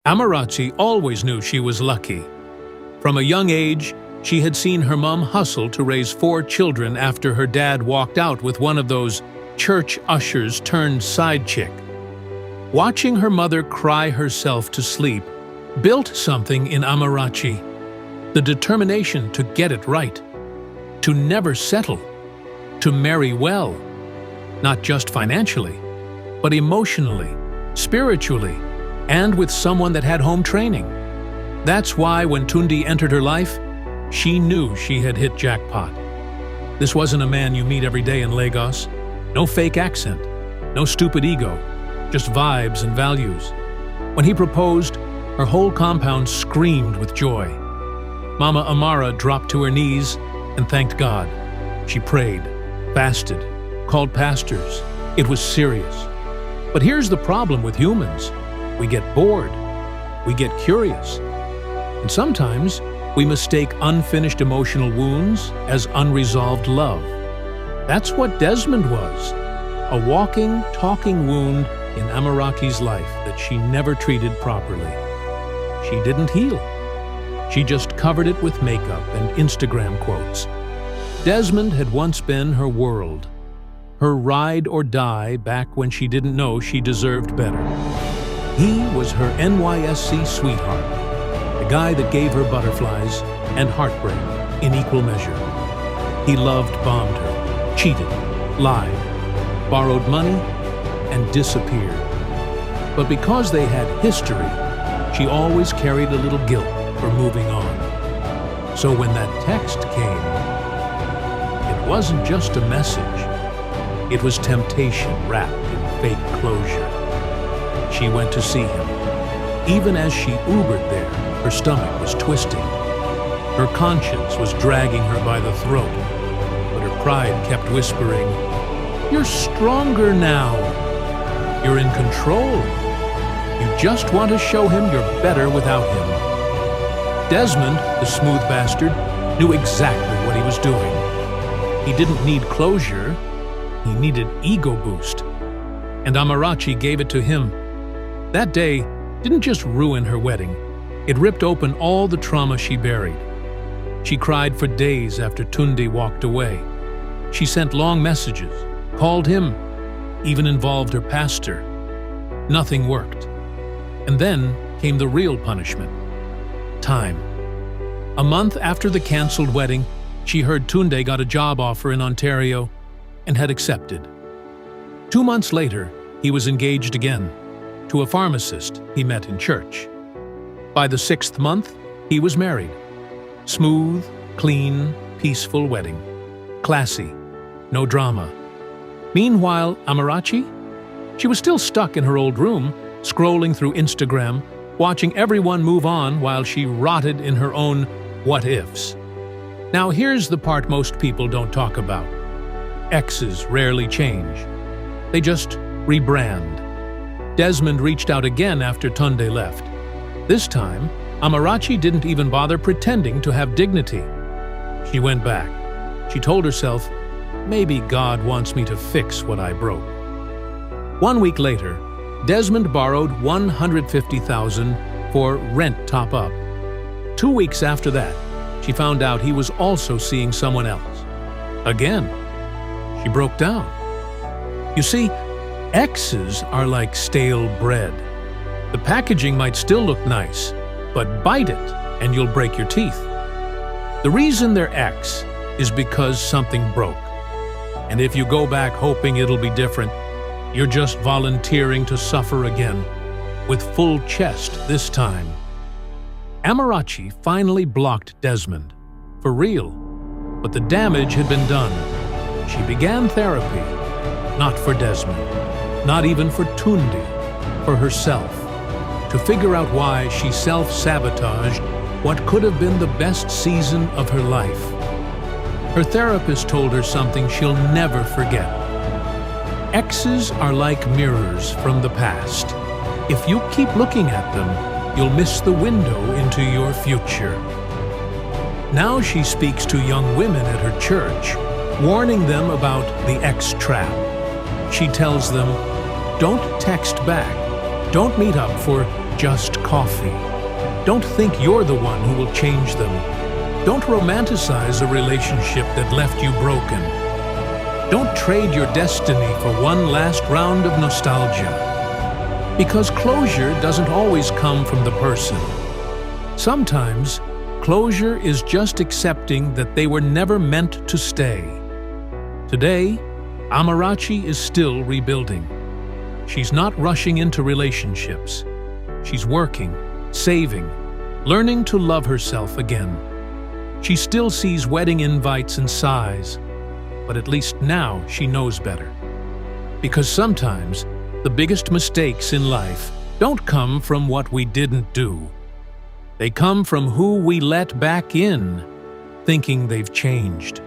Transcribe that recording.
Amarachi always knew she was lucky. From a young age, she had seen her mom hustle to raise 4 children after her dad walked out with one of those church ushers turned side chick. Watching her mother cry herself to sleep built something in Amarachi, the determination to get it right, to never settle, to marry well, not just financially, but emotionally, spiritually, and with someone that had home training. That's why when Tundi entered her life, she knew she had hit jackpot. This wasn't a man you meet every day in Lagos. No fake accent, no stupid ego, just vibes and values. When he proposed, her whole compound screamed with joy. Mama Amara dropped to her knees and thanked God. She prayed, fasted, called pastors. It was serious. But here's the problem with humans. We get bored. We get curious. And sometimes we mistake unfinished emotional wounds as unresolved love. That's what Desmond was. A walking, talking wound in Amarachi's life that she never treated properly. She didn't heal. She just covered it with makeup and Instagram quotes. Desmond had once been her world, her ride or die back when she didn't know she deserved better. He was her NYSC sweetheart, the guy that gave her butterflies and heartbreak in equal measure. He loved, bombed her, cheated, lied, borrowed money, and disappeared. But because they had history, she always carried a little guilt for moving on. So when that text came, it wasn't just a message. It was temptation wrapped in fake closure. She went to see him. Even as she Ubered there, her stomach was twisting. Her conscience was dragging her by the throat, but her pride kept whispering, "You're stronger now. You're in control. You just want to show him you're better without him." Desmond, the smooth bastard, knew exactly what he was doing. He didn't need closure. He needed ego boost. And Amarachi gave it to him. That day didn't just ruin her wedding. It ripped open all the trauma she buried. She cried for days after Tundi walked away. She sent long messages, called him, even involved her pastor. Nothing worked. And then came the real punishment. Time. A month after the cancelled wedding, she heard Tunde got a job offer in Ontario and had accepted. 2 months later, he was engaged again to a pharmacist he met in church. By the 6th month, he was married. Smooth, clean, peaceful wedding. Classy, no drama. Meanwhile, Amarachi? She was still stuck in her old room, scrolling through Instagram, watching everyone move on while she rotted in her own what-ifs. Now here's the part most people don't talk about. Exes rarely change. They just rebrand. Desmond reached out again after Tunde left. This time, Amarachi didn't even bother pretending to have dignity. She went back. She told herself, maybe God wants me to fix what I broke. 1 week later, Desmond borrowed $150,000 for rent top-up. 2 weeks after that, she found out he was also seeing someone else. Again, she broke down. You see, exes are like stale bread. The packaging might still look nice, but bite it and you'll break your teeth. The reason they're ex is because something broke. And if you go back hoping it'll be different, you're just volunteering to suffer again, with full chest this time. Amarachi finally blocked Desmond, for real, but the damage had been done. She began therapy, not for Desmond, not even for Tundi, for herself, to figure out why she self-sabotaged what could have been the best season of her life. Her therapist told her something she'll never forget. Exes are like mirrors from the past. If you keep looking at them, you'll miss the window into your future. Now she speaks to young women at her church, warning them about the ex trap. She tells them, don't text back, don't meet up for just coffee. Don't think you're the one who will change them. Don't romanticize a relationship that left you broken. Don't trade your destiny for one last round of nostalgia. Because closure doesn't always come from the person. Sometimes, closure is just accepting that they were never meant to stay. Today, Amarachi is still rebuilding. She's not rushing into relationships. She's working, saving, learning to love herself again. She still sees wedding invites and sighs, but at least now she knows better. Because sometimes, the biggest mistakes in life don't come from what we didn't do. They come from who we let back in, thinking they've changed.